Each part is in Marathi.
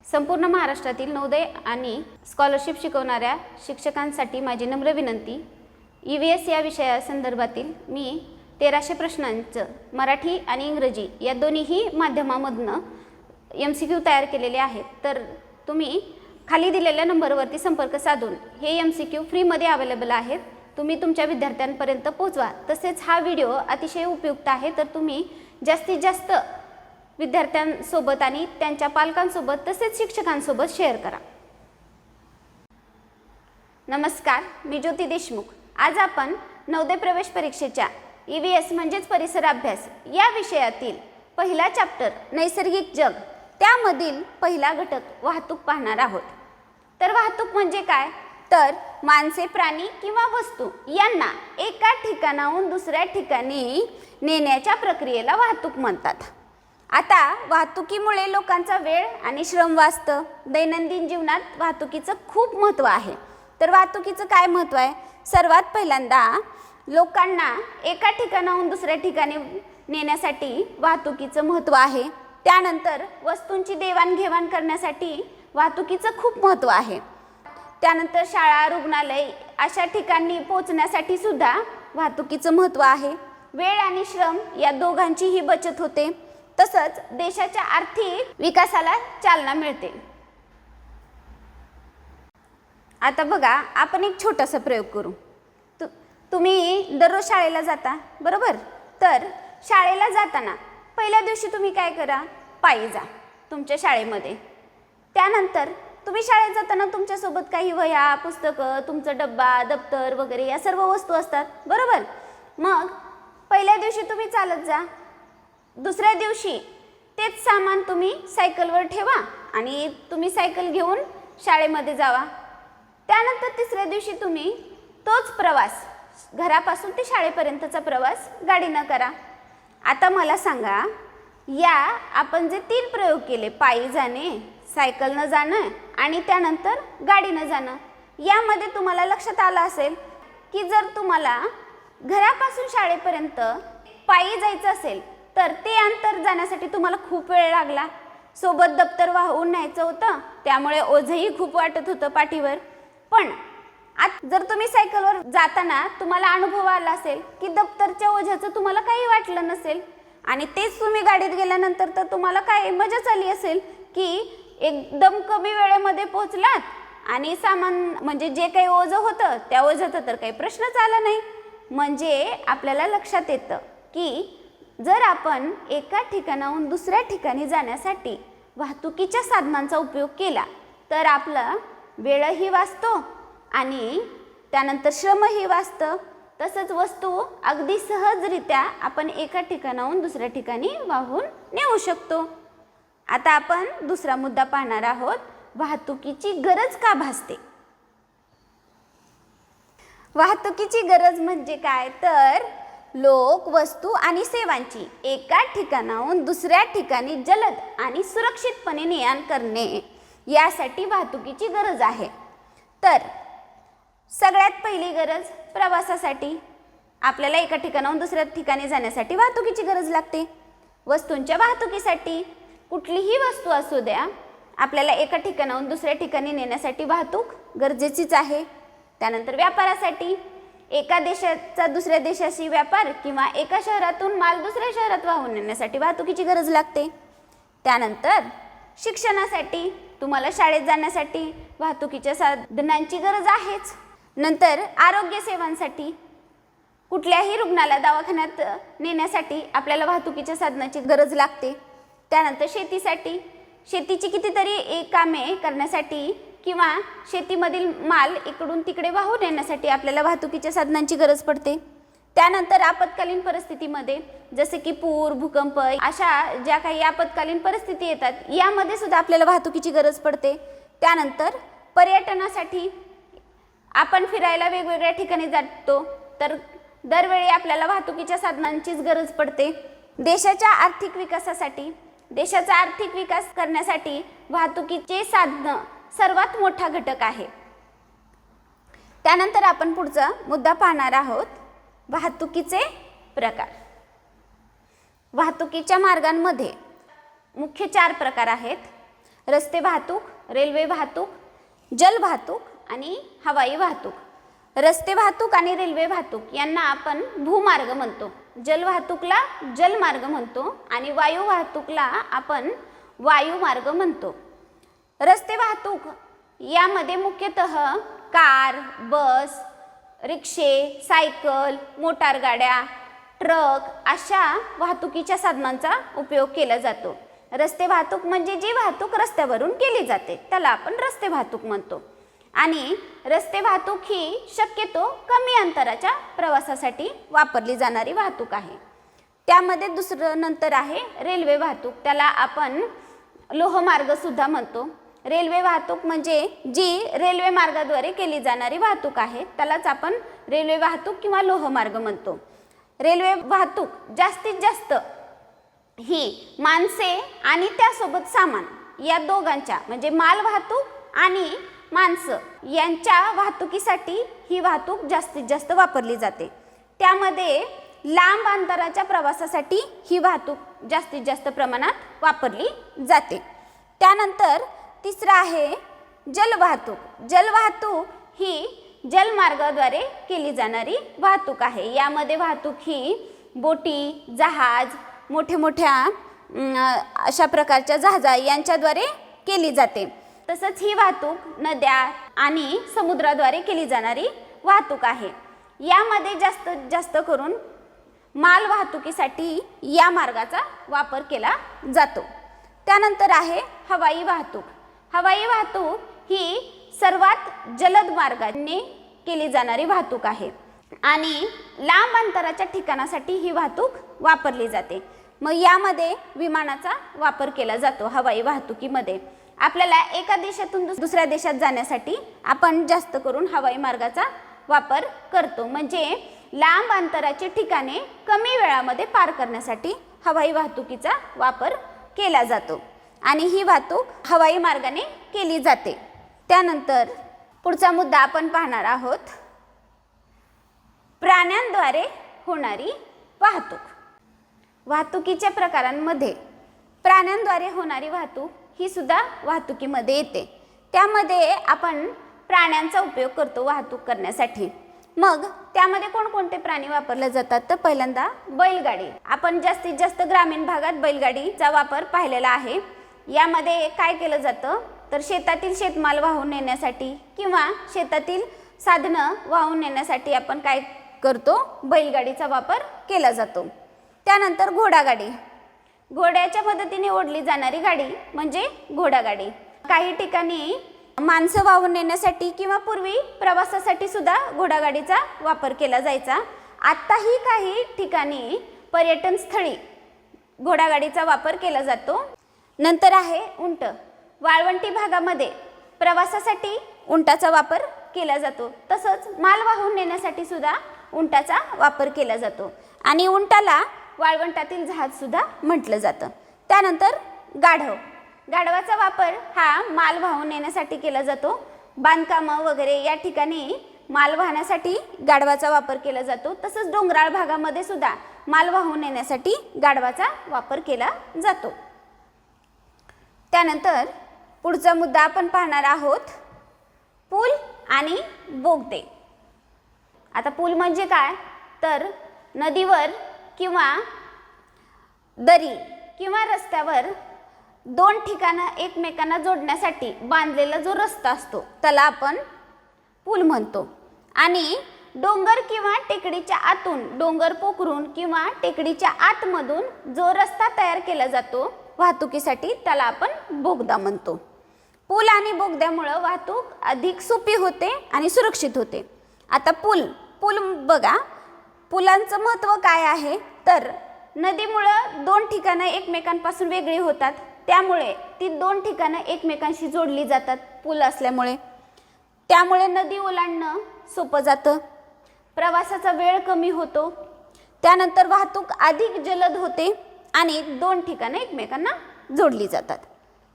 संपूर्ण महाराष्ट्रातील नवोदय आणि स्कॉलरशिप शिकवणाऱ्या शिक्षकांसाठी माझी नम्र विनंती, EVS या विषयासंदर्भातील मी 1300 प्रश्नांचं मराठी आणि इंग्रजी या दोन्हीही माध्यमामधनं MCQ तयार केलेले आहेत। तर तुम्ही खाली दिलेल्या नंबरवरती संपर्क साधून हे MCQ फ्रीमध्ये अवेलेबल आहेत, तुम्ही तुमच्या विद्यार्थ्यांपर्यंत पोहोचवा। तसेच हा व्हिडिओ अतिशय उपयुक्त आहे, तर तुम्ही जास्तीत जास्त विद्यार्थ्यांसोबत आणि त्यांच्या पालकांसोबत तसेच शिक्षकांसोबत शेअर करा। नमस्कार, मी ज्योती देशमुख। आज आपण नवोदय प्रवेश परीक्षेच्या EVS म्हणजेच परिसर अभ्यास या विषयातील पहिला चॅप्टर नैसर्गिक जग त्यामधील पहिला घटक वाहतूक पाहणार आहोत। तर वाहतूक म्हणजे काय? तर माणसे, प्राणी किंवा वस्तू यांना एका ठिकाणाहून दुसऱ्या ठिकाणी नेण्याच्या प्रक्रियेला वाहतूक म्हणतात। आता वाहतुकीमुळे लोकांचा वेळ आणि श्रम वाचतं। दैनंदिन जीवनात वाहतुकीचं खूप महत्त्व आहे। तर वाहतुकीचं काय महत्त्व आहे? सर्वात पहिल्यांदा लोकांना एका ठिकाणाहून दुसऱ्या ठिकाणी नेण्यासाठी वाहतुकीचं महत्त्व आहे। त्यानंतर वस्तूंची देवाणघेवाण करण्यासाठी वाहतुकीचं खूप महत्त्व आहे। त्यानंतर शाळा, रुग्णालय अशा ठिकाणी पोहोचण्यासाठी सुद्धा वाहतुकीचं महत्त्व आहे। वेळ आणि श्रम या दोघांचीही बचत होते, तसंच देशाच्या आर्थिक विकासाला चालना मिळते। आता बघा, आपण एक छोटासा प्रयोग करू। तुम्ही दररोज शाळेला जाता, बरोबर? तर शाळेला जाताना पहिल्या दिवशी तुम्ही काय करा? पायी जा तुमच्या शाळेमध्ये। त्यानंतर तुम्ही शाळेत जाताना तुमच्यासोबत काही वह्या, पुस्तकं, तुमचा डब्बा, दप्तर वगैरे या सर्व वस्तू असतात, बरोबर? मग पहिल्या दिवशी तुम्ही चालत जा, दुसऱ्या दिवशी तेच सामान तुम्ही सायकलवर ठेवा आणि तुम्ही सायकल घेऊन शाळेमध्ये जावा। त्यानंतर तिसऱ्या दिवशी तुम्ही तोच प्रवास, घरापासून ते शाळेपर्यंतचा प्रवास गाडीनं करा। आता मला सांगा, या आपण जे 3 प्रयोग केले, पायी जाणे, सायकलनं जाणं आणि त्यानंतर गाडीनं जाणं, यामध्ये तुम्हाला लक्षात आलं असेल की जर तुम्हाला घरापासून शाळेपर्यंत पायी जायचं असेल तर ते अंतर जाण्यासाठी तुम्हाला खूप वेळ लागला। सोबत दप्तर वाहून न्यायचं होतं, त्यामुळे ओझंही खूप वाटत होतं पाठीवर। पण जर तुम्ही सायकलवर जाताना तुम्हाला अनुभव आला असेल की दप्तरच्या ओझ्याचं तुम्हाला काही वाटलं नसेल, आणि तेच तुम्ही गाडीत गेल्यानंतर तर तुम्हाला काय मजाच आली असेल की एकदम कमी वेळेमध्ये पोहोचलात आणि सामान म्हणजे जे काही ओझं होतं त्या ओझ्याचा तर काही प्रश्नच आला नाही। म्हणजे आपल्याला लक्षात येतं की जर आपण एका ठिकाणाहून दुसऱ्या ठिकाणी जाण्यासाठी वाहतुकीच्या साधनांचा उपयोग केला तर आपला वेळही वाचतो आणि त्यानंतर श्रमही वाचतं, तसंच वस्तू अगदी सहजरित्या आपण एका ठिकाणाहून दुसऱ्या ठिकाणी वाहून नेऊ शकतो। आता आपण दुसरा मुद्दा पाहणार आहोत, वाहतुकीची गरज का भासते? वाहतुकीची गरज म्हणजे काय? तर लोक, वस्तू आणि सेवांची एका ठिकाणाहून दुसऱ्या ठिकाणी जलद आणि सुरक्षितपणे ने-आण करणे, यासाठी वाहतुकीची गरज आहे। तर सगळ्यात पहिली गरज प्रवासासाठी, आपल्याला एका ठिकाणाहून दुसऱ्या ठिकाणी जाण्यासाठी वाहतुकीची गरज लागते। वस्तूंच्या वाहतुकीसाठी कुठलीही वस्तू असू द्या, आपल्याला एका ठिकाणाहून दुसऱ्या ठिकाणी नेण्यासाठी वाहतूक गरजेचीच आहे। त्यानंतर व्यापारासाठी, एका देशाचा दुसऱ्या देशाशी व्यापार किंवा एका शहरातून माल दुसऱ्या शहरात वाहून नेण्यासाठी वाहतुकीची गरज लागते। त्यानंतर शिक्षणासाठी, तुम्हाला शाळेत जाण्यासाठी वाहतुकीच्या साधनांची गरज आहेच। नंतर आरोग्य सेवांसाठी, कुठल्याही रुग्णाला दवाखान्यात नेण्यासाठी आपल्याला वाहतुकीच्या साधनाची गरज लागते। त्यानंतर शेतीसाठी, शेतीची कितीतरी कामे करण्यासाठी किंवा शेतीमधील माल इकडून तिकडे वाहून नेण्यासाठी आपल्याला वाहतुकीच्या साधनांची गरज पडते। त्यानंतर आपत्कालीन परिस्थितीमध्ये, जसे की पूर, भूकंप अशा ज्या काही आपत्कालीन परिस्थिती येतात, यामध्ये सुद्धा आपल्याला वाहतुकीची गरज पडते। त्यानंतर पर्यटनासाठी, आपण फिरायला वेगवेगळ्या ठिकाणी जातो तर दरवेळी आपल्याला वाहतुकीच्या साधनांचीच गरज पडते। देशाच्या आर्थिक विकासासाठी, देशाचा आर्थिक विकास करण्यासाठी वाहतुकीचे साधन सर्वात मोठा घटक आहे। त्यानंतर आपण पुढचा मुद्दा पाहणार आहोत, वाहतुकीचे प्रकार। वाहतुकीच्या मार्गांमध्ये मुख्य 4 प्रकार आहेत। रस्ते वाहतूक, रेल्वे वाहतूक, जल वाहतूक आणि हवाई वाहतूक. रस्ते वाहतूक आणि रेल्वे वाहतूक यांना आपण भूमार्ग म्हणतो. जल वाहतूकला जलमार्ग म्हणतो आणि वायू वाहतूकला आपण वायुमार्ग म्हणतो. रस्ते वाहतूक यामध्ये मुख्यतः कार, बस, रिक्षे, सायकल, मोटारगाड्या, ट्रक अशा वाहतुकीच्या साधनांचा उपयोग केला जातो. रस्ते वाहतूक म्हणजे जी वाहतूक रस्त्यावरून केली जाते त्याला आपण रस्ते वाहतूक म्हणतो. आणि रस्ते वाहतूक ही शक्यतो कमी अंतराच्या प्रवासासाठी वापरली जाणारी वाहतूक आहे. त्यामध्ये दुसरं नंतर आहे रेल्वे वाहतूक. त्याला आपण लोहमार्ग सुद्धा म्हणतो. रेल्वे वाहतूक म्हणजे जी रेल्वे मार्गाद्वारे केली जाणारी वाहतूक आहे त्यालाच आपण रेल्वे वाहतूक किंवा लोहमार्ग म्हणतो. रेल्वे वाहतूक जास्तीत जास्त ही माणसे आणि त्यासोबत सामान या दोघांच्या म्हणजे माल वाहतूक आणि माणसं यांच्या वाहतुकीसाठी ही वाहतूक जास्तीत जास्त वापरली जाते. त्यामध्ये लांब अंतराच्या प्रवासासाठी ही वाहतूक जास्तीत जास्त प्रमाणात वापरली जाते. त्यानंतर तिसरं आहे जलवाहतूक. जलवाहतूक ही जलमार्गाद्वारे केली जाणारी वाहतूक आहे. यामध्ये वाहतूक ही बोटी, जहाज, मोठ्या अशा प्रकारच्या जहाजा यांच्याद्वारे केली जाते. तसंच ही वाहतूक नद्या आणि समुद्राद्वारे केली जाणारी वाहतूक आहे. यामध्ये जास्तीत जास्त करून माल वाहतुकीसाठी या मार्गाचा वापर केला जातो. त्यानंतर आहे हवाई वाहतूक. हवाई वाहतूक ही सर्वात जलद मार्गाने केली जाणारी वाहतूक आहे आणि लांब अंतराच्या ठिकाणासाठी ही वाहतूक वापरली जाते. मग यामध्ये विमानाचा वापर केला जातो. हवाई वाहतुकीमध्ये आपल्याला एका देशातून दुसऱ्या देशात जाण्यासाठी आपण जास्त करून हवाई मार्गाचा वापर करतो. म्हणजे लांब अंतराची ठिकाणे कमी वेळामध्ये पार करण्यासाठी हवाई वाहतुकीचा वापर केला जातो आणि ही वाहतूक हवाई मार्गाने केली जाते. त्यानंतर पुढचा मुद्दा आपण पाहणार आहोत प्राण्यांद्वारे होणारी वाहतूक. वाहतुकीच्या प्रकारांमध्ये प्राण्यांद्वारे होणारी वाहतूक ही सुद्धा वाहतुकीमध्ये येते. त्यामध्ये आपण प्राण्यांचा उपयोग करतो वाहतूक करण्यासाठी. मग त्यामध्ये कोणकोणते प्राणी वापरले जातात तर पहिल्यांदा बैलगाडी. आपण जास्तीत जास्त ग्रामीण भागात बैलगाडीचा वापर पाहिलेला आहे. यामध्ये काय केलं जातं तर शेतातील शेतमाल वाहून नेण्यासाठी किंवा शेतातील साधनं वाहून नेण्यासाठी आपण काय करतो बैलगाडीचा वापर केला जातो. त्यानंतर घोडागाडी. घोड्याच्या मदतीने ओढली जाणारी गाडी म्हणजे घोडागाडी. काही ठिकाणी माणसं वाहून नेण्यासाठी किंवा पूर्वी प्रवासासाठी सुद्धा घोडागाडीचा वापर केला जायचा. आत्ताही काही ठिकाणी पर्यटन स्थळी घोडागाडीचा वापर केला जातो. नंतर आहे उंट. वाळवंटी भागामध्ये प्रवासासाठी उंटाचा वापर केला जातो. तसंच माल वाहून नेण्यासाठी सुद्धा उंटाचा वापर केला जातो आणि उंटाला वाळवंटातील जहाज सुद्धा म्हटलं जातं. त्यानंतर गाढव. गाढवाचा वापर हा माल वाहून नेण्यासाठी केला जातो. बांधकामं वगैरे या ठिकाणी माल वाहण्यासाठी गाढवाचा वापर केला जातो. तसंच डोंगराळ भागामध्ये सुद्धा माल वाहून नेण्यासाठी गाढवाचा वापर केला जातो. त्यानंतर पुढचा मुद्दा आपण पाहणार आहोत पूल आणि बोगदे. आता पूल म्हणजे काय तर नदीवर किंवा दरी किंवा रस्त्यावर दोन ठिकाणं एकमेकांना जोडण्यासाठी बांधलेला जो रस्ता असतो त्याला आपण पूल म्हणतो. आणि डोंगर किंवा टेकडीच्या आतून डोंगर पोखरून किंवा टेकडीच्या आतमधून जो रस्ता तयार केला जातो वाहतुकीसाठी त्याला आपण बोगदा म्हणतो. पूल आणि बोगद्यामुळं वाहतूक अधिक सोपी होते आणि सुरक्षित होते. आता पूल बघा, पुलांचं महत्त्व काय आहे तर नदीमुळं दोन ठिकाणं एकमेकांपासून वेगळी होतात. त्यामुळे ती दोन ठिकाणं एकमेकांशी जोडली जातात पूल असल्यामुळे. त्यामुळे नदी ओलांडणं सोपं जातं. प्रवासाचा वेळ कमी होतो. त्यानंतर वाहतूक अधिक जलद होते आणि दोन ठिकाणं एकमेकांना जोडली जातात.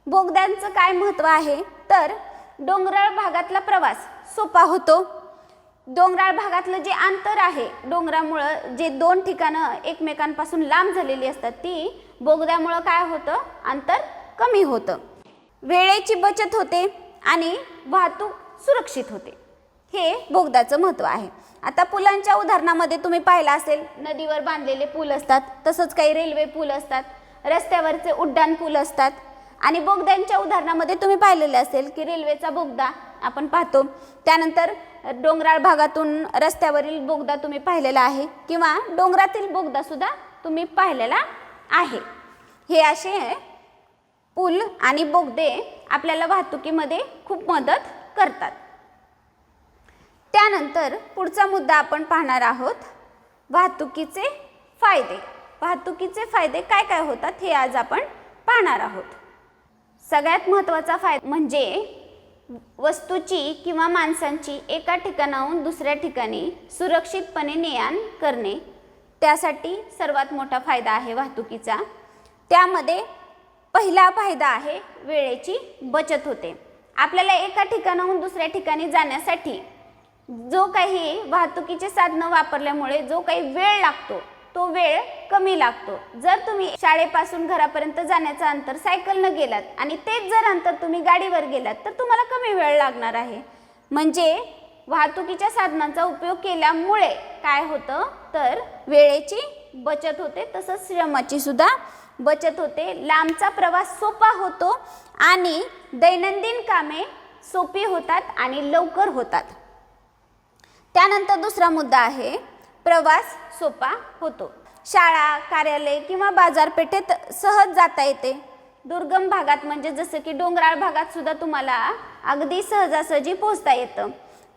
बोगद्यांचं काय महत्त्व आहे तर डोंगराळ भागातला प्रवास सोपा होतो. डोंगराळ भागातलं जे अंतर आहे डोंगरामुळं जे दोन ठिकाणं एकमेकांपासून लांब झालेली असतात ती बोगद्यामुळं काय होतं अंतर कमी होतं. वेळेची बचत होते आणि वाहतूक सुरक्षित होते. हे बोगद्याचं महत्त्व आहे. आता पुलांच्या उदाहरणामध्ये तुम्ही पाहिलं असेल, नदीवर बांधलेले पूल असतात, तसंच काही रेल्वे पूल असतात, रस्त्यावरचे उड्डाण पूल असतात. आणि बोगद्यांच्या उदाहरणामध्ये तुम्ही पाहिलेले असेल की रेल्वेचा बोगदा आपण पाहतो, त्यानंतर डोंगराळ भागातून रस्त्यावरील बोगदा तुम्ही पाहिलेला आहे किंवा डोंगरातील बोगदा सुद्धा तुम्ही पाहिलेला आहे. हे असे पूल आणि बोगदे आपल्याला वाहतुकीमध्ये खूप मदत करतात. त्यानंतर पुढचा मुद्दा आपण पाहणार आहोत, वाहतुकीचे फायदे. वाहतुकीचे फायदे काय काय होतात हे आज आपण पाहणार आहोत. सगळ्यात महत्त्वाचा फायदा म्हणजे वस्तूची किंवा माणसांची एका ठिकाणाहून दुसऱ्या ठिकाणी सुरक्षितपणे ने-आण करणे. त्यासाठी सर्वात मोठा फायदा आहे वाहतुकीचा. त्यामध्ये पहिला फायदा आहे वेळेची बचत होते. आपल्याला एका ठिकाणाहून दुसऱ्या ठिकाणी जाण्यासाठी जो काही वाहतुकीचे साधनं वापरल्यामुळे जो काही वेळ लागतो तो वेळ कमी लागतो. जर तुम्ही शाळेपासून घरापर्यंत जाण्याचं अंतर सायकलनं गेलात आणि तेच जर अंतर तुम्ही गाडीवर गेलात तर तुम्हाला कमी वेळ लागणार आहे. म्हणजे वाहतुकीच्या साधनांचा उपयोग केल्यामुळे काय होतं तर वेळेची बचत होते, तसंच श्रमाची सुद्धा बचत होते. लांबचा प्रवास सोपा होतो आणि दैनंदिन कामे सोपी होतात आणि लवकर होतात. त्यानंतर दुसरा मुद्दा आहे प्रवास सोपा होतो. शाळा, कार्यालय किंवा बाजारपेठेत सहज जाता येते. दुर्गम भागात म्हणजे जसं की डोंगराळ भागात सुद्धा तुम्हाला अगदी सहजासहजी पोहोचता येतं.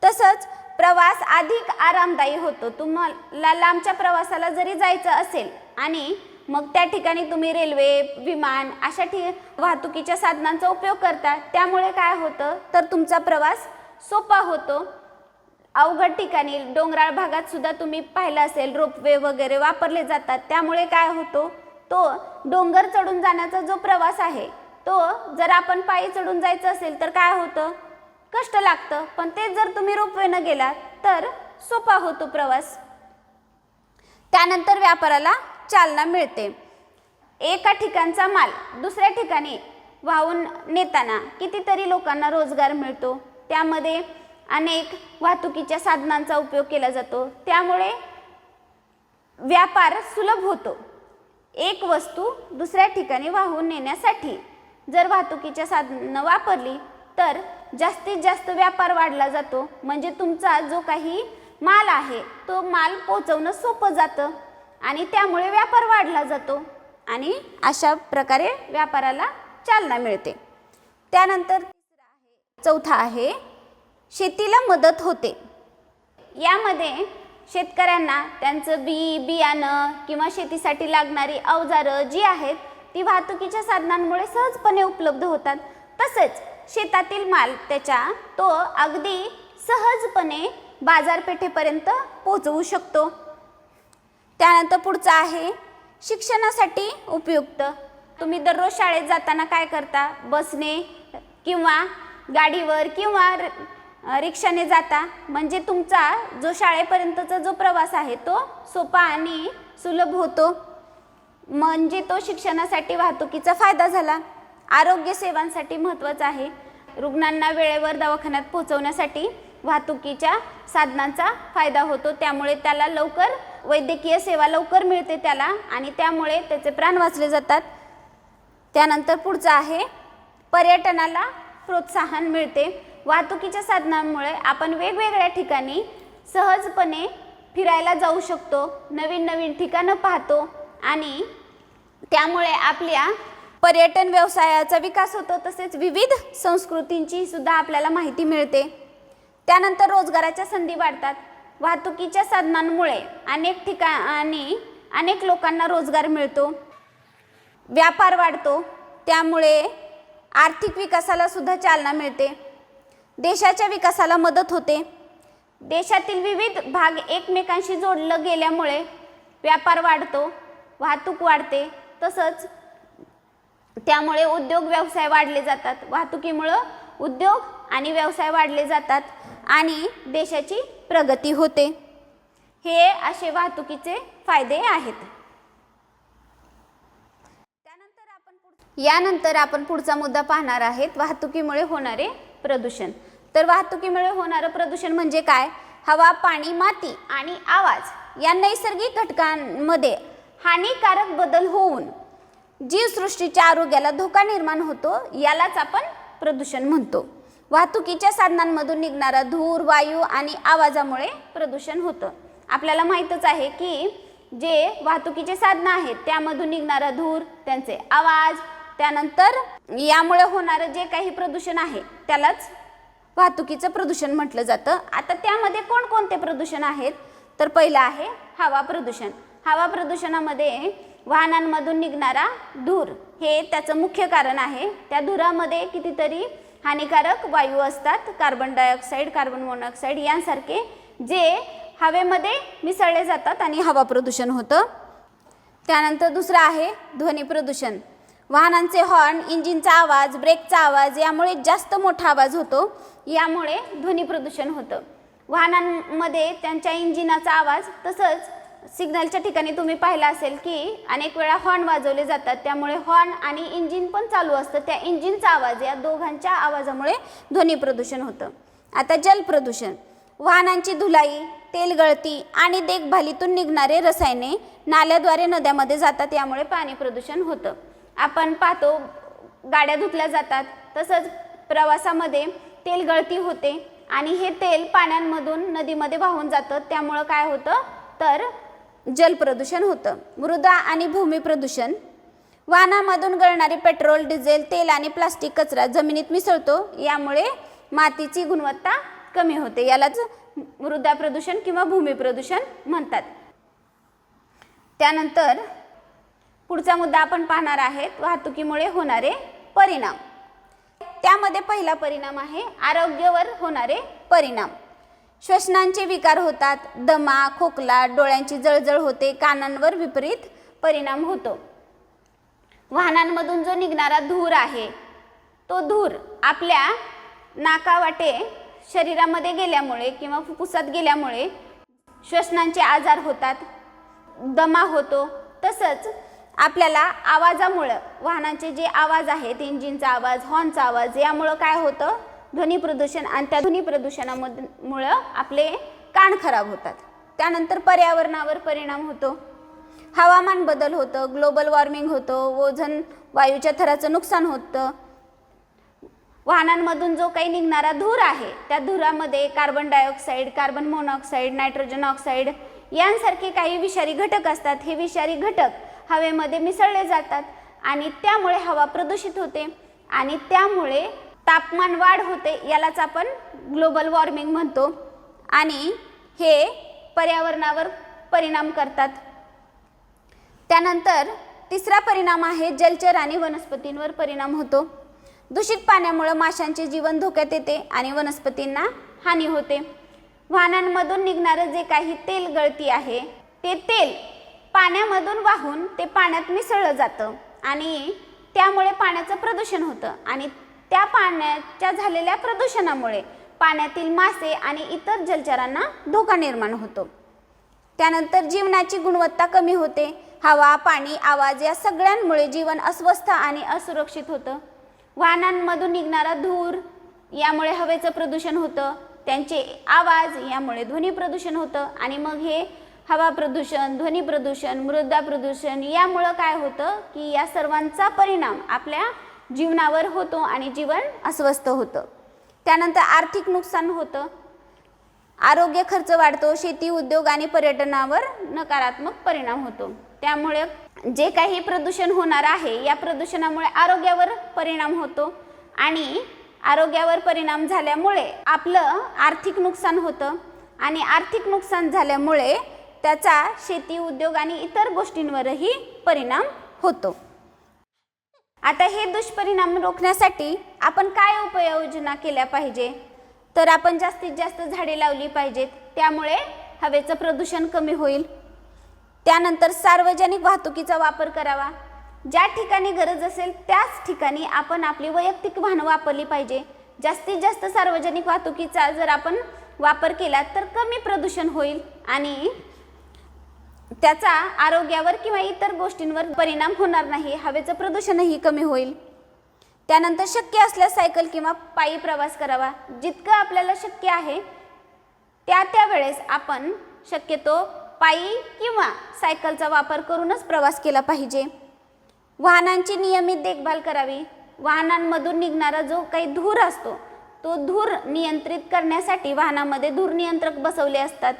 तसंच प्रवास अधिक आरामदायी होतो. तुम्हाला लांबच्या प्रवासाला जरी जायचं असेल आणि मग त्या ठिकाणी तुम्ही रेल्वे, विमान अशा वाहतुकीच्या साधनांचा उपयोग करता, त्यामुळे काय होतं तर तुमचा प्रवास सोपा होतो. अवघड ठिकाणी डोंगराळ भागात सुद्धा तुम्ही पाहिलं असेल रोपवे वगैरे वापरले जातात. त्यामुळे काय होतो तो डोंगर चढून जाण्याचा जो प्रवास आहे तो जर आपण पायी चढून जायचं असेल तर काय होतं कष्ट लागतं, पण तेच जर तुम्ही रोपवेनं गेलात तर सोपा होतो प्रवास. त्यानंतर व्यापाराला चालना मिळते. एका ठिकाणचा माल दुसऱ्या ठिकाणी वाहून नेताना कितीतरी लोकांना रोजगार मिळतो. त्यामध्ये अनेक वाहतुकीच्या साधनांचा उपयोग केला जातो. त्यामुळे व्यापार सुलभ होतो. एक वस्तू दुसऱ्या ठिकाणी वाहून नेण्यासाठी जर वाहतुकीच्या साधनं वापरली तर जास्तीत जास्त व्यापार वाढला जातो. म्हणजे तुमचा जो काही माल आहे तो माल पोहोचवणं सोपं जातं आणि त्यामुळे व्यापार वाढला जातो आणि अशा प्रकारे व्यापाराला चालना मिळते. त्यानंतर चौथा आहे शेतीला मदत होते. यामध्ये शेतकऱ्यांना त्यांचं बियाणं किंवा शेतीसाठी लागणारी अवजारं जी आहेत ती वाहतुकीच्या साधनांमुळे सहजपणे उपलब्ध होतात. तसेच शेतातील माल तो अगदी सहजपणे बाजारपेठेपर्यंत पोहोचवू शकतो. त्यानंतर पुढचा आहे शिक्षणासाठी उपयुक्त. तुम्ही दररोज शाळेत जाताना काय करता, बसने किंवा गाडीवर किंवा रिक्षाने जाता. म्हणजे तुमचा जो शाळेपर्यंतचा जो प्रवास आहे तो सोपा आणि सुलभ होतो. म्हणजे तो शिक्षणासाठी वाहतुकीचा फायदा झाला. आरोग्य सेवांसाठी महत्त्वाचा आहे. रुग्णांना वेळेवर दवाखान्यात पोहोचवण्यासाठी वाहतुकीच्या साधनांचा फायदा होतो. त्यामुळे त्याला लवकर वैद्यकीय सेवा लवकर मिळते त्याला आणि त्यामुळे त्याचे प्राण वाचले जातात. त्यानंतर पुढचा आहे पर्यटनाला प्रोत्साहन मिळते. वाहतुकीच्या साधनांमुळे आपण वेगवेगळ्या ठिकाणी सहजपणे फिरायला जाऊ शकतो, नवीन नवीन ठिकाणं पाहतो आणि त्यामुळे आपल्या पर्यटन व्यवसायाचा विकास होतो. तसेच विविध संस्कृतींची सुद्धा आपल्याला माहिती मिळते. त्यानंतर रोजगाराच्या संधी वाढतात. वाहतुकीच्या साधनांमुळे अनेक ठिकाणी अनेक लोकांना रोजगार मिळतो, व्यापार वाढतो. त्यामुळे आर्थिक विकासाला सुद्धा चालना मिळते. देशाच्या विकासाला मदत होते. देशातील विविध भाग एकमेकांशी जोडलं गेल्यामुळे व्यापार वाढतो, वाहतूक वाढते. तसंच त्यामुळे उद्योग व्यवसाय वाढले जातात. वाहतुकीमुळं उद्योग आणि व्यवसाय वाढले जातात आणि देशाची प्रगती होते. हे असे वाहतुकीचे फायदे आहेत. त्यानंतर आपण यानंतर आपण पुढचा मुद्दा पाहणार आहेत, वाहतुकीमुळे होणारे प्रदूषण. तर वाहतुकीमुळे होणारं प्रदूषण म्हणजे काय? हवा, पाणी, माती आणि आवाज या नैसर्गिक घटकांमध्ये हानिकारक बदल होऊन जीवसृष्टीच्या आरोग्याला धोका निर्माण होतो, यालाच आपण प्रदूषण म्हणतो. वाहतुकीच्या साधनांमधून निघणारा धूर, वायू आणि आवाजामुळे प्रदूषण होतं. आपल्याला माहीतच आहे की जे वाहतुकीचे साधनं आहेत त्यामधून निघणारा धूर, त्यांचे आवाज, त्यानंतर यामुळे होणारं जे काही प्रदूषण आहे त्यालाच वाहतुकीचं प्रदूषण म्हटलं जातं. आता त्यामध्ये कोणकोणते प्रदूषण आहेत? तर पहिलं आहे हवा प्रदूषण. हवा प्रदूषणामध्ये वाहनांमधून निघणारा धूर हे त्याचं मुख्य कारण आहे. त्या धुरामध्ये कितीतरी हानिकारक वायू असतात, कार्बन डायऑक्साईड, कार्बन मोनॉक्साईड यांसारखे, जे हवेमध्ये मिसळले जातात आणि हवा प्रदूषण होतं. त्यानंतर दुसरं आहे ध्वनी प्रदूषण. वाहनांचे हॉर्न, इंजिनचा आवाज, ब्रेकचा आवाज यामुळे जास्त मोठा आवाज होतो, यामुळे ध्वनी प्रदूषण होतं. वाहनांमध्ये त्यांच्या इंजिनाचा आवाज, तसंच सिग्नलच्या ठिकाणी तुम्ही पाहिलं असेल की अनेक वेळा हॉर्न वाजवले जातात, त्यामुळे हॉर्न आणि इंजिन पण चालू असतं, त्या इंजिनचा आवाज, या दोघांच्या आवाजामुळे ध्वनी प्रदूषण होतं. आता जल प्रदूषण. वाहनांची धुलाई, तेल गळती आणि देखभालीतून निघणारे रसायने नाल्याद्वारे नद्यामध्ये जातात, यामुळे पाणी प्रदूषण होतं. आपण पाहतो गाड्या धुतल्या जातात, तसंच प्रवासामध्ये तेल गळती होते आणि हे तेल पाण्यांमधून नदीमध्ये वाहून जातं, त्यामुळं काय होतं तर जल प्रदूषण होतं. मृदा आणि भूमी प्रदूषण. वाहनामधून गळणारे पेट्रोल, डिझेल, तेल आणि प्लास्टिक कचरा जमिनीत मिसळतो, यामुळे मातीची गुणवत्ता कमी होते, यालाच मृदा प्रदूषण किंवा भूमी प्रदूषण म्हणतात. त्यानंतर पुढचा मुद्दा आपण पाहणार आहेत, वाहतुकीमुळे होणारे परिणाम. त्यामध्ये पहिला परिणाम आहे आरोग्यावर होणारे परिणाम. श्वसनांचे विकार होतात, दमा, खोकला, डोळ्यांची जळजळ होते, कानांवर विपरीत परिणाम होतो. वाहनांमधून जो निघणारा धूर आहे तो धूर आपल्या नाकावाटे शरीरामध्ये गेल्यामुळे किंवा फुफ्फुसात गेल्यामुळे श्वसनांचे आजार होतात, दमा होतो. तसंच आपल्याला आवाजामुळं, वाहनांचे जे आवाज आहेत, इंजिनचा आवाज, हॉर्नचा आवाज, यामुळं काय होतं ध्वनी प्रदूषण, आणि त्या ध्वनी प्रदूषणामुळं आपले कान खराब होतात. त्यानंतर पर्यावरणावर परिणाम होतो, हवामान बदल होतं, ग्लोबल वॉर्मिंग होतं, ओझोन वायूच्या थराचं नुकसान होतं. वाहनांमधून जो काही निघणारा धूर आहे त्या धुरामध्ये carbon dioxide, carbon monoxide, nitrogen oxide यांसारखे काही विषारी घटक असतात. हे विषारी घटक हवेमध्ये मिसळले जातात आणि त्यामुळे हवा प्रदूषित होते आणि त्यामुळे तापमान वाढ होते, यालाच आपण ग्लोबल वॉर्मिंग म्हणतो आणि हे पर्यावरणावर परिणाम करतात. त्यानंतर तिसरा परिणाम आहे जलचर आणि वनस्पतींवर परिणाम होतो. दूषित पाण्यामुळे माशांचे जीवन धोक्यात येते आणि वनस्पतींना हानी होते. वाहनांमधून निघणारं जे काही तेल गळती आहे ते तेल पाण्यामधून वाहून ते पाण्यात मिसळलं जातं आणि त्यामुळे पाण्याचं प्रदूषण होतं आणि त्या पाण्याच्या झालेल्या प्रदूषणामुळे पाण्यातील मासे आणि इतर जलचरांना धोका निर्माण होतो. त्यानंतर जीवनाची गुणवत्ता कमी होते. हवा, पाणी, आवाज या सगळ्यांमुळे जीवन अस्वस्थ आणि असुरक्षित होतं. वाहनांमधून निघणारा धूर यामुळे हवेचं प्रदूषण होतं, त्यांचे आवाज यामुळे ध्वनी प्रदूषण होतं आणि मग हे हवा प्रदूषण, ध्वनी प्रदूषण, मृदा प्रदूषण यामुळं काय होतं की या सर्वांचा परिणाम आपल्या जीवनावर होतो आणि जीवन अस्वस्थ होतं. त्यानंतर आर्थिक नुकसान होतं, आरोग्य खर्च वाढतो, शेती, उद्योग आणि पर्यटनावर नकारात्मक परिणाम होतो. त्यामुळे जे काही प्रदूषण होणार आहे या प्रदूषणामुळे आरोग्यावर परिणाम होतो आणि आरोग्यावर परिणाम झाल्यामुळे आपलं आर्थिक नुकसान होतं आणि आर्थिक नुकसान झाल्यामुळे त्याचा शेती, उद्योग आणि इतर गोष्टींवरही परिणाम होतो. आता हे दुष्परिणाम रोखण्यासाठी आपण काय उपाययोजना केल्या पाहिजे? तर आपण जास्तीत जास्त झाडे लावली पाहिजेत, त्यामुळे हवेचं प्रदूषण कमी होईल. त्यानंतर सार्वजनिक वाहतुकीचा वापर करावा. ज्या ठिकाणी गरज असेल त्याच ठिकाणी आपण आपली वैयक्तिक वाहनं वापरली पाहिजे. जास्तीत जास्त सार्वजनिक वाहतुकीचा जर आपण वापर केला तर कमी प्रदूषण होईल आणि त्याचा आरोग्यावर किंवा इतर गोष्टींवर परिणाम होणार नाही, हवेचं प्रदूषणही कमी होईल. त्यानंतर शक्य असल्यास सायकल किंवा पायी प्रवास करावा. जितकं आपल्याला शक्य आहे त्या वेळेस आपण शक्यतो पायी किंवा सायकलचा वापर करूनच प्रवास केला पाहिजे. वाहनांची नियमित देखभाल करावी. वाहनांमधून निघणारा जो काही धूर असतो तो धूर नियंत्रित करण्यासाठी वाहनामध्ये धूर नियंत्रक बसवले असतात.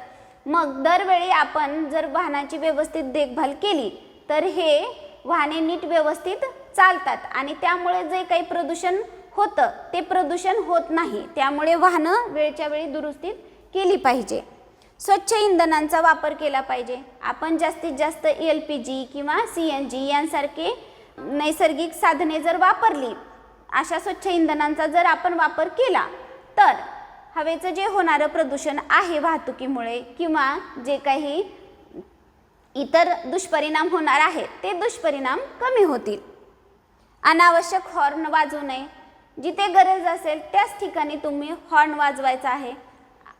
मग दरवेळी आपण जर वाहनाची व्यवस्थित देखभाल केली तर हे वाहने नीट व्यवस्थित चालतात आणि त्यामुळे जे काही प्रदूषण होतं ते प्रदूषण होत नाही. त्यामुळे वाहनं वेळच्या वेळी दुरुस्तीत केली पाहिजे. स्वच्छ इंधनांचा वापर केला पाहिजे. आपण जास्तीत जास्त LPG किंवा CNG यांसारखे नैसर्गिक साधने जर वापरली, अशा स्वच्छ इंधनांचा जर आपण वापर केला तर हवेचं जे होणारं प्रदूषण आहे वाहतुकीमुळे किंवा जे काही इतर दुष्परिणाम होणार आहेत ते दुष्परिणाम कमी होतील. अनावश्यक हॉर्न वाजवू नये. जिथे गरज असेल त्याच ठिकाणी तुम्ही हॉर्न वाजवायचा आहे,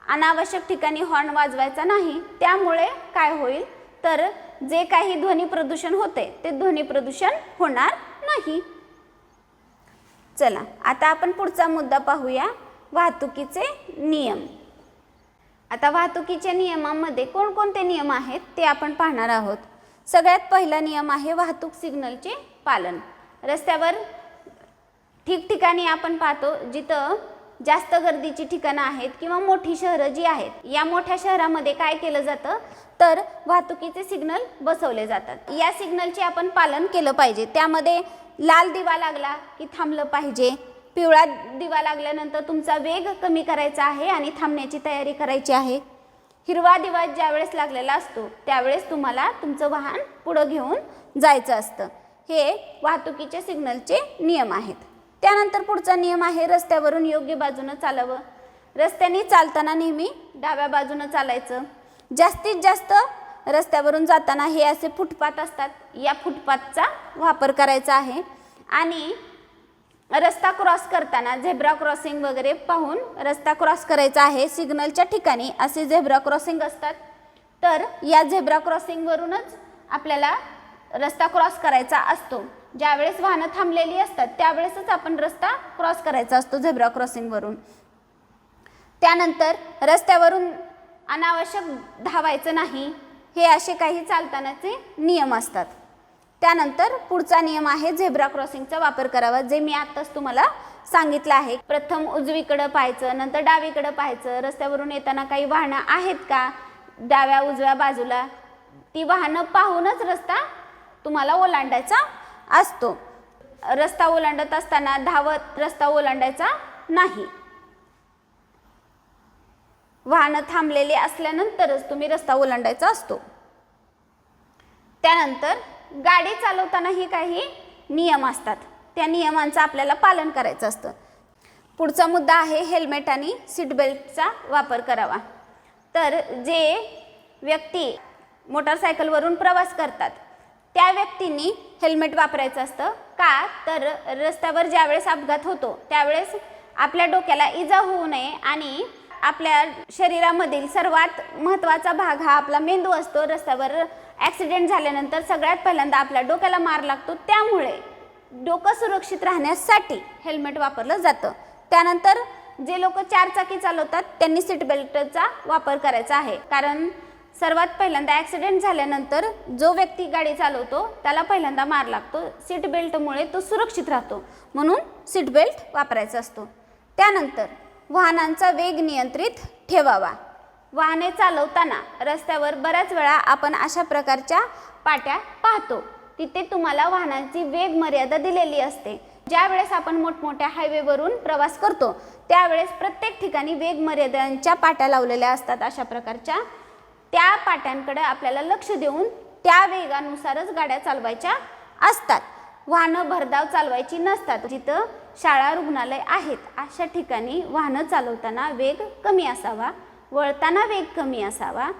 अनावश्यक ठिकाणी हॉर्न वाजवायचा नाही. त्यामुळे काय होईल तर जे काही ध्वनी प्रदूषण होते ते ध्वनी प्रदूषण होणार नाही. चला आता आपण पुढचा मुद्दा पाहूया, वाहतुकीचे नियम. आता वाहतुकीच्या नियमांमध्ये कोणकोणते नियम आहेत ते आपण पाहणार आहोत. सगळ्यात पहिला नियम आहे वाहतूक सिग्नलचे पालन. रस्त्यावर ठिकठिकाणी आपण पाहतो जिथं जास्त गर्दीची ठिकाणं आहेत किंवा मोठी शहरं जी आहेत, या मोठ्या शहरामध्ये काय केलं जातं तर वाहतुकीचे सिग्नल बसवले जातात. या सिग्नलचे आपण पालन केलं पाहिजे. त्यामध्ये लाल दिवा लागला की थांबलं पाहिजे. पिवळा दिवा लागल्यानंतर तुमचा वेग कमी करायचा आहे आणि थांबण्याची तयारी करायची आहे. हिरवा दिवा ज्यावेळेस लागलेला असतो त्यावेळेस तुम्हाला तुमचं वाहन पुढं घेऊन जायचं असतं. हे वाहतुकीचे सिग्नलचे नियम आहेत. त्यानंतर पुढचा नियम आहे रस्त्यावरून योग्य बाजूनं चालावं. रस्त्याने चालताना नेहमी डाव्या बाजूनं चालायचं. जास्तीत जास्त रस्त्यावरून जाताना हे असे फुटपाथ असतात, या फुटपाथचा वापर करायचा आहे. आणि रस्ता क्रॉस करताना झेब्रा क्रॉसिंग वगैरे पाहून रस्ता क्रॉस करायचा आहे. सिग्नलच्या ठिकाणी असे झेब्रा क्रॉसिंग असतात, तर या झेब्रा क्रॉसिंगवरूनच आपल्याला रस्ता क्रॉस करायचा असतो. ज्यावेळेस वाहनं थांबलेली असतात त्यावेळेसच आपण रस्ता क्रॉस करायचा असतो झेब्रा क्रॉसिंगवरून. त्यानंतर रस्त्यावरून अनावश्यक धावायचं नाही, हे असे काही चालतानाचे नियम असतात. त्यानंतर पुढचा नियम आहे झेब्रा क्रॉसिंगचा वापर करावा, जे मी आत्ताच तुम्हाला सांगितलं आहे. प्रथम उजवीकडं पाहायचं, नंतर डावीकडं पाहायचं. रस्त्यावरून येताना काही वाहनं आहेत का डाव्या उजव्या बाजूला, ती वाहनं पाहूनच रस्ता तुम्हाला ओलांडायचा असतो. रस्ता ओलांडत असताना धावत रस्ता ओलांडायचा नाही. वाहनं थांबलेले असल्यानंतरच तुम्ही रस्ता ओलांडायचा असतो. त्यानंतर गाडी चालवतानाही काही नियम असतात, त्या नियमांचं आपल्याला पालन करायचं असतं. पुढचा मुद्दा आहे हेल्मेट आणि सीट बेल्टचा वापर करावा. तर जे व्यक्ती मोटरसायकलवरून प्रवास करतात त्या व्यक्तींनी हेल्मेट वापरायचं असतं. का तर रस्त्यावर ज्यावेळेस अपघात होतो त्यावेळेस आपल्या डोक्याला इजा होऊ नये आणि आपल्या शरीरामधील सर्वात महत्त्वाचा भाग हा आपला मेंदू असतो. रस्त्यावर ॲक्सिडेंट झाल्यानंतर सगळ्यात पहिल्यांदा आपल्या डोक्याला मार लागतो, त्यामुळे डोकं सुरक्षित राहण्यासाठी हेल्मेट वापरलं जातं. त्यानंतर जे लोक चारचाकी चालवतात त्यांनी सीट बेल्टचा वापर करायचा आहे, कारण सर्वात पहिल्यांदा ॲक्सिडेंट झाल्यानंतर जो व्यक्ती गाडी चालवतो त्याला पहिल्यांदा मार लागतो. सीट बेल्टमुळे तो सुरक्षित राहतो, म्हणून सीट बेल्ट वापरायचा असतो. त्यानंतर वाहनांचा वेग नियंत्रित ठेवावा. वाहने चालवताना रस्त्यावर बऱ्याच वेळा आपण अशा प्रकारच्या पाट्या पाहतो, तिथे तुम्हाला वाहनांची वेग मर्यादा दिलेली असते. ज्यावेळेस आपण मोठमोठ्या हायवेवरून प्रवास करतो त्यावेळेस प्रत्येक ठिकाणी वेग मर्यादांच्या पाट्या लावलेल्या असतात. अशा प्रकारच्या त्या पाट्यांकडे आपल्याला लक्ष देऊन त्या वेगानुसारच गाड्या चालवायच्या असतात. वाहनं भरधाव चालवायची नसतात. जिथं शाळा रुग्णालय आहेत अशा ठिकाणी वाहनं चालवताना वेग कमी असावा, वळताना वेग कमी असावा.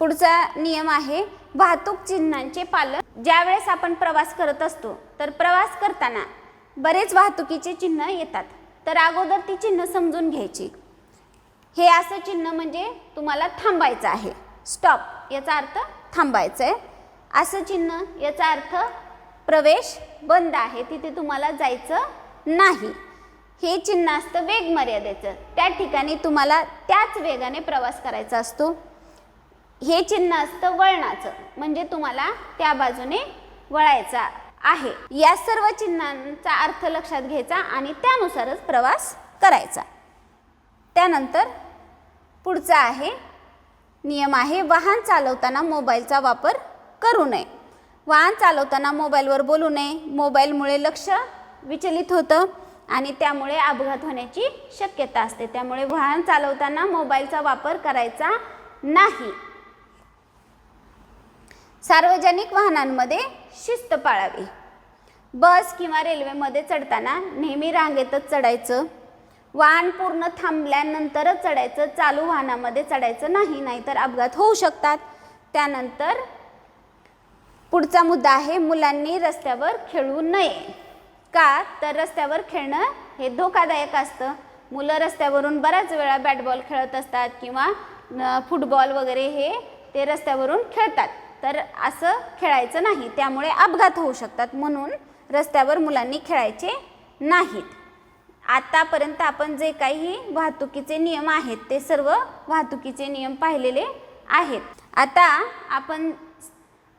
पुढचा नियम आहे वाहतूक चिन्हांचे पालन. ज्यावेळेस आपण प्रवास करत असतो तर प्रवास करताना बरेच वाहतुकीचे चिन्ह येतात, तर अगोदर ती चिन्ह समजून घ्यायची. हे असं चिन्ह म्हणजे तुम्हाला थांबायचं आहे, स्टॉप याचा अर्थ थांबायचं आहे असं चिन्ह, याचा अर्थ प्रवेश बंद आहे, तिथे तुम्हाला जायचं नाही. हे चिन्ह असतं वेग मर्यादेचं, त्या ठिकाणी तुम्हाला त्याच वेगाने प्रवास करायचा असतो. हे चिन्ह असतं वळणाचं, म्हणजे तुम्हाला त्या बाजूने वळायचं आहे. या सर्व चिन्हांचा अर्थ लक्षात घ्यायचा आणि त्यानुसारच प्रवास करायचा. त्यानंतर पुढचा आहे नियम आहे वाहन चालवताना मोबाईलचा वापर करू नये. वाहन चालवताना मोबाईलवर बोलू नये. मोबाईलमुळे लक्ष विचलित होतं आणि त्यामुळे अपघात होण्याची शक्यता असते. त्यामुळे वाहन चालवताना मोबाईलचा वापर करायचा नाही. सार्वजनिक वाहनांमध्ये शिस्त पाळावी. बस किंवा रेल्वेमध्ये चढताना नेहमी रांगेतच चढायचं. वाहन पूर्ण थांबल्यानंतरच चढायचं. चालू वाहनामध्ये चढायचं नाही, नाहीतर अपघात होऊ शकतात. त्यानंतर पुढचा मुद्दा आहे मुलांनी रस्त्यावर खेळू नये. का तर रस्त्यावर खेळणं हे धोकादायक असतं. मुलं रस्त्यावरून बऱ्याच वेळा बॅट बॉल खेळत असतात किंवा फुटबॉल वगैरे हे ते रस्त्यावरून खेळतात. तर असं खेळायचं नाही, त्यामुळे अपघात होऊ शकतात. म्हणून रस्त्यावर मुलांनी खेळायचे नाहीत. आतापर्यंत आपण जे काही वाहतुकीचे नियम आहेत ते सर्व वाहतुकीचे नियम पाहिलेले आहेत. आता आपण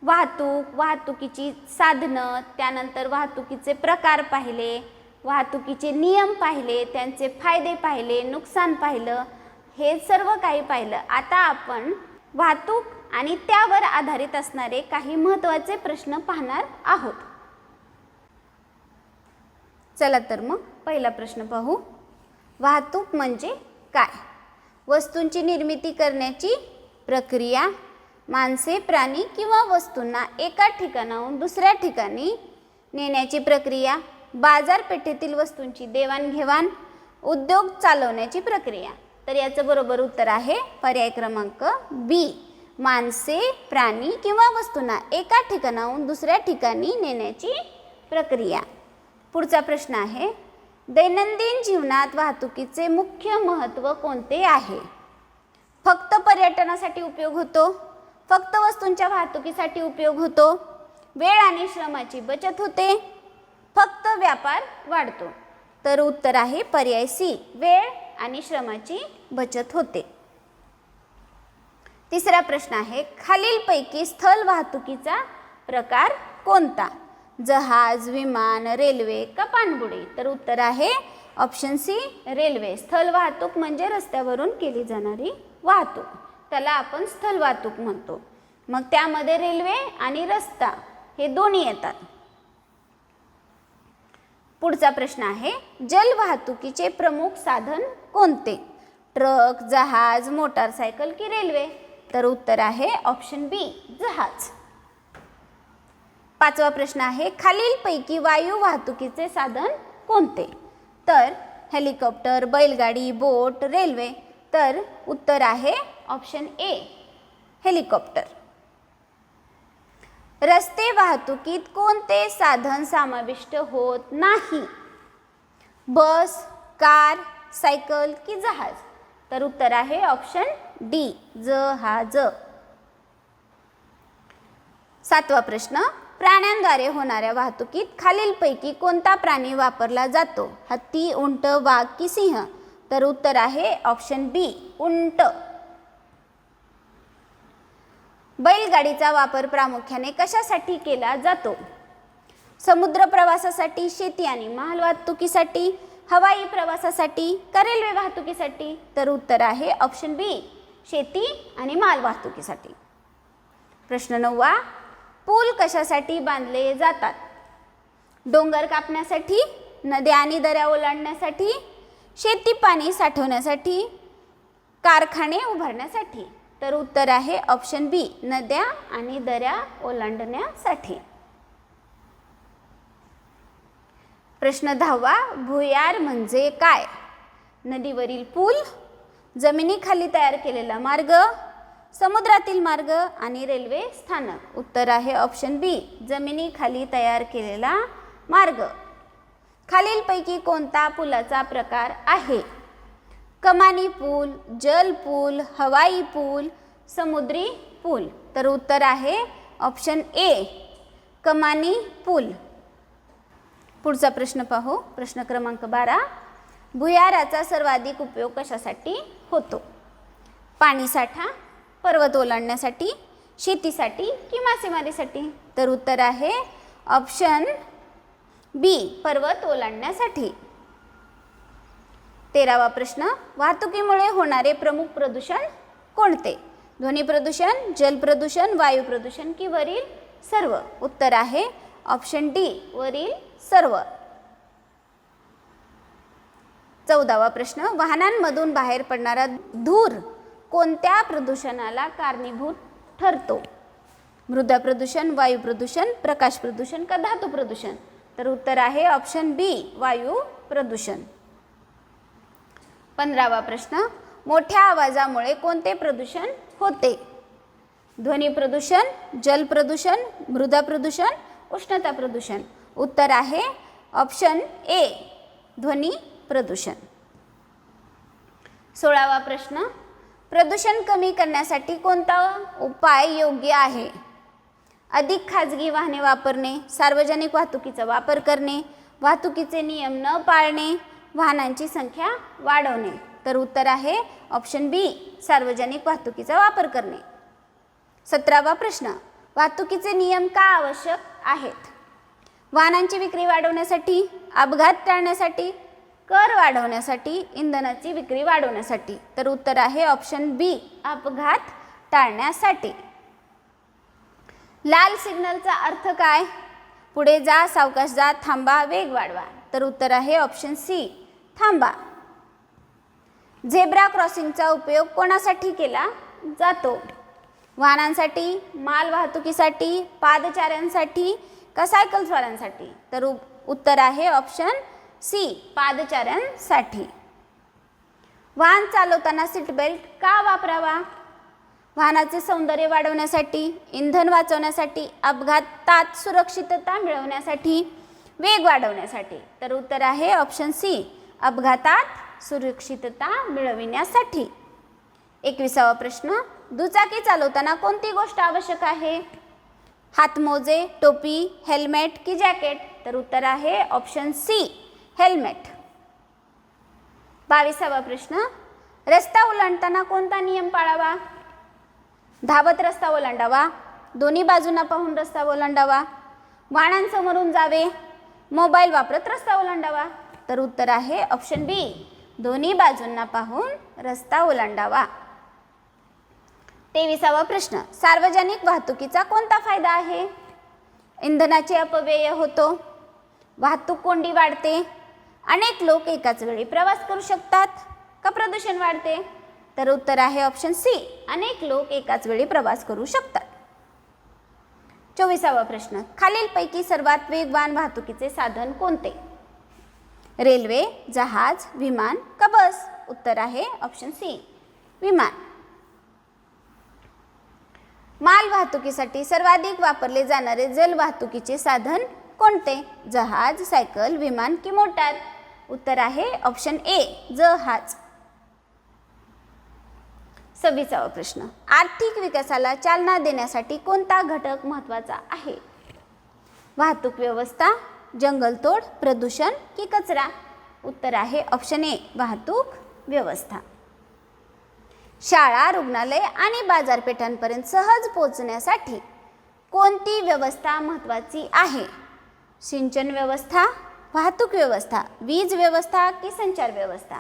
वाहतुकीची साधनं, त्यानंतर वाहतुकीचे प्रकार पाहिले, वाहतुकीचे नियम पाहिले, त्यांचे फायदे पाहिले, नुकसान पाहिलं, हे सर्व काही पाहिलं. आता आपण वाहतूक आणि त्यावर आधारित असणारे काही महत्त्वाचे प्रश्न पाहणार आहोत. चला तर मग पहिला प्रश्न पाहू. वाहतूक म्हणजे काय? वस्तूंची निर्मिती करण्याची प्रक्रिया. माणसे, प्राणी किंवा वस्तूंना एका ठिकाणाहून दुसऱ्या ठिकाणी नेण्याची प्रक्रिया. बाजारपेठेतील वस्तूंची देवाणघेवाण. उद्योग चालवण्याची प्रक्रिया. तर याचं बरोबर उत्तर आहे पर्याय क्रमांक बी. माणसे, प्राणी किंवा वस्तूंना एका ठिकाणाहून दुसऱ्या ठिकाणी नेण्याची प्रक्रिया. पुढचा प्रश्न आहे दैनंदिन जीवनात वाहतुकीचे मुख्य महत्त्व कोणते आहे? फक्त पर्यटनासाठी उपयोग होतो, फक्त वस्तूंच्या वाहतुकीसाठी उपयोग होतो, वेळ आणि श्रमाची बचत होते, फक्त व्यापार वाढतो. तर उत्तर आहे पर्याय सी. वेळ आणि श्रमाची बचत होते. तिसरा प्रश्न आहे खालीलपैकी स्थल वाहतुकीचा प्रकार कोणता? जहाज, विमान, रेल्वे का पाणबुडी? तर उत्तर आहे ऑप्शन सी रेल्वे. स्थल वाहतूक म्हणजे रस्त्यावरून केली जाणारी वाहतूक, त्याला आपण स्थल वाहतूक म्हणतो. मग त्यामध्ये रेल्वे आणि रस्ता हे दोन्ही येतात. पुढचा प्रश्न आहे जल वाहतुकीचे प्रमुख साधन कोणते? ट्रक, जहाज, मोटारसायकल की रेल्वे? तर उत्तर आहे ऑप्शन बी जहाज. पाचवा प्रश्न आहे खालीलपैकी वायू वाहतुकीचे साधन कोणते? तर हेलिकॉप्टर, बैलगाडी, बोट, रेल्वे? तर उत्तर आहे ऑप्शन ए हेलिकॉप्टर. रस्ते वाहतुकीत कोणते साधन समाविष्ट होत नाही? बस, कार, सायकल की जहाज? तर उत्तर आहे ऑप्शन डी जहाज. सातवा प्रश्न प्राण्यांद्वारे होणाऱ्या वाहतुकीत खालीलपैकी कोणता प्राणी वापरला जातो? हत्ती, उंट, वाघ की सिंह? तर उत्तर आहे ऑप्शन बी उंट. बैलगाडीचा वापर प्रामुख्याने कशासाठी केला जातो? समुद्र प्रवासासाठी, शेती आणि माल वाहतुकीसाठी, हवाई प्रवासासाठी का रेल्वे वाहतुकीसाठी? तर उत्तर आहे ऑप्शन बी शेती आणि माल वाहतुकीसाठी. प्रश्न 9 पूल कशासाठी बांधले जातात? डोंगर कापण्यासाठी, नद्या आणि दऱ्या ओलांडण्यासाठी, शेती पाणी साठवण्यासाठी, कारखाने उभारण्यासाठी? तर उत्तर आहे ऑप्शन बी नद्या आणि दऱ्या ओलांडण्यासाठी. प्रश्न 10 भुयार म्हणजे काय? नदीवरील पूल, जमिनीखाली तयार केलेला मार्ग, समुद्रातील मार्ग आणि रेल्वे स्थानक? उत्तर आहे ऑप्शन बी जमिनीखाली तयार केलेला मार्ग. खालीलपैकी कोणता पुलाचा प्रकार आहे? कमानी पूल, जल पूल, हवाई पूल, समुद्री पूल? तर उत्तर आहे ऑप्शन ए कमानी पूल. पुढचा प्रश्न पाहू. प्रश्न क्रमांक 12. भुयाराचा सर्वाधिक उपयोग कशासाठी होतो? पाणीसाठा, पर्वत ओलांडण्यासाठी, शेतीसाठी की मासेमारीसाठी? तर उत्तर आहे ऑप्शन बी पर्वत ओलांडण्यासाठी. 13वा प्रश्न. वाहतुकीमुळे होणारे प्रमुख प्रदूषण कोणते? ध्वनी प्रदूषण, जल प्रदूषण, वायू प्रदूषण की वरील सर्व? उत्तर आहे ऑप्शन डी वरील सर्व. 14वा प्रश्न. वाहनांमधून बाहेर पडणारा धूर कोणत्या प्रदूषणाला कारणीभूत ठरतो? मृदा प्रदूषण, वायू प्रदूषण, प्रकाश प्रदूषण का धातू प्रदूषण? तर उत्तर आहे ऑप्शन बी वायू प्रदूषण. 15वा प्रश्न. मोठ्या आवाजामुळे कोणते प्रदूषण होते? ध्वनी प्रदूषण, जल प्रदूषण, मृदा प्रदूषण, उष्णता प्रदूषण? उत्तर आहे ऑप्शन ए ध्वनी प्रदूषण. 16वा प्रश्न. प्रदूषण कमी करण्यासाठी कोणता उपाय योग्य आहे? अधिक खाजगी वाहने वापरणे, सार्वजनिक वाहतुकीचा वापर करणे, वाहतुकीचे नियम न पाळणे, वाहनांची संख्या वाढवणे? तर उत्तर आहे ऑप्शन बी सार्वजनिक वाहतुकीचा वापर करणे. 17वा प्रश्न. वाहतुकीचे नियम का आवश्यक आहेत? वाहनांची विक्री वाढवण्यासाठी, अपघात टाळण्यासाठी, कर वाढवण्यासाठी, इंधनाची विक्री वाढवण्यासाठी? तर उत्तर आहे ऑप्शन बी अपघात टाळण्यासाठी. लाल सिग्नलचा अर्थ काय? पुढे जा, सावकाश जा, थांबा, वेग वाढवा? तर उत्तर आहे ऑप्शन सी थांबा. झेब्रा क्रॉसिंगचा उपयोग कोणासाठी केला जातो? वाहनांसाठी, माल वाहतुकीसाठी, पादचाऱ्यांसाठी का सायकलस्वारांसाठी? तर उत्तर आहे ऑप्शन सी पादचाऱ्यांसाठी. वाहन चालवताना सीट बेल्ट का वापरावा? वाहनाचे सौंदर्य वाढवण्यासाठी, इंधन वाचवण्यासाठी, अपघातात सुरक्षितता मिळवण्यासाठी, वेग वाढवण्यासाठी? तर उत्तर आहे ऑप्शन सी अपघातात सुरक्षितता मिळविण्यासाठी. 21वा प्रश्न. दुचाकी चालवताना कोणती गोष्ट आवश्यक आहे? हातमोजे, टोपी, हेल्मेट की जॅकेट? तर उत्तर आहे ऑप्शन सी हेल्मेट. 22वा प्रश्न. रस्ता ओलांडताना कोणता नियम पाळावा? धावत रस्ता ओलांडावा, दोन्ही बाजूंना पाहून रस्ता ओलांडावा, वाहनांसमोरून जावे, मोबाईल वापरत रस्ता ओलांडावा? तर उत्तर आहे ऑप्शन बी दोन्ही बाजूंना पाहून रस्ता ओलांडावा. 23वा प्रश्न. सार्वजनिक वाहतुकीचा कोणता फायदा आहे? इंधनाचे अपव्यय होतो, वाहतूक कोंडी वाढते, अनेक लोक एकाच वेळी प्रवास करू शकतात का प्रदूषण वाढते? तर उत्तर आहे ऑप्शन सी अनेक लोक एकाच वेळी प्रवास करू शकतात. 24वा प्रश्न. खालीलपैकी सर्वात वेगवान वाहतुकीचे साधन कोणते? रेल्वे, जहाज, विमान का बस? उत्तर आहे ऑप्शन सी विमान. माल वाहतुकीसाठी सर्वाधिक वापरले जाणारे जल वाहतुकीचे साधन कोणते? जहाज, सायकल, विमान की मोटार? उत्तर आहे ऑप्शन ए जहाज. 26वा प्रश्न. आर्थिक विकासाला चालना देण्यासाठी कोणता घटक महत्त्वाचा आहे? वाहतूक व्यवस्था, जंगलतोड, प्रदूषण की कचरा? उत्तर आहे ऑप्शन ए वाहतूक व्यवस्था. शाळा, रुग्णालय आणि बाजारपेठांपर्यंत सहज पोहोचण्यासाठी कोणती व्यवस्था महत्त्वाची आहे? सिंचन व्यवस्था, वाहतूक व्यवस्था, वीज व्यवस्था की संचार व्यवस्था?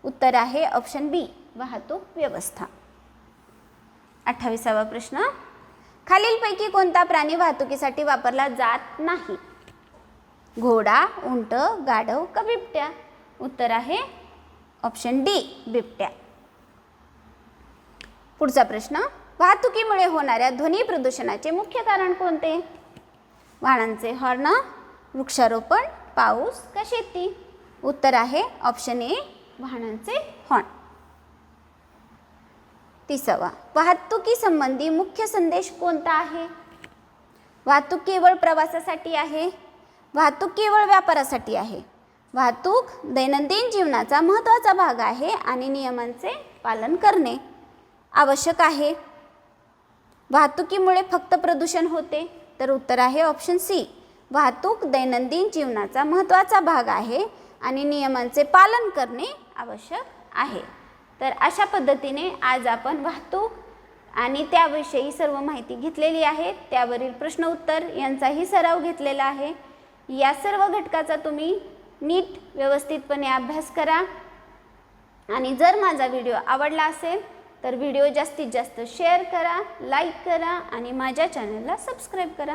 उत्तर आहे ऑप्शन बी वाहतूक व्यवस्था. 28वा प्रश्न. खालीलपैकी कोणता प्राणी वाहतुकीसाठी वापरला जात नाही? घोडा, उंट, गाढव का बिबट्या? उत्तर आहे ऑप्शन डी बिबट्या. पुढचा प्रश्न. वाहतुकीमुळे होणाऱ्या ध्वनी प्रदूषणाचे मुख्य कारण कोणते? वाहनांचे हॉर्न, वृक्षारोपण, पाऊस का शेती? उत्तर आहे ऑप्शन ए वाहनांचे हॉर्न. 30वा. वाहतुकी संबंधी मुख्य संदेश कोणता आहे? वाहतूक केवळ प्रवासासाठी आहे, वाहतूक केवळ व्यापारासाठी आहे, वाहतूक दैनंदिन जीवनाचा महत्त्वाचा भाग आहे आणि नियमांचे पालन करणे आवश्यक आहे. वाहतुकीमुळे फक्त प्रदूषण होते? तर उत्तर आहे ऑप्शन सी. वाहतूक दैनंदिन जीवनाचा महत्त्वाचा भाग आहे आणि नियमांचे पालन करणे आवश्यक आहे. तर अशा पद्धतीने आज आपण वाहतूक आणि त्याविषयी सर्व माहिती घेतलेली आहे. त्यावरील प्रश्न उत्तर यांचाही सराव घेतलेला आहे. या सर्व घटकाचा तुम्ही नीट व्यवस्थितपणे अभ्यास करा आणि जर माझा व्हिडिओ आवडला असेल तर व्हिडिओ जास्तीत जास्त शेअर करा, लाईक करा आणि माझ्या चॅनलला सबस्क्राईब करा.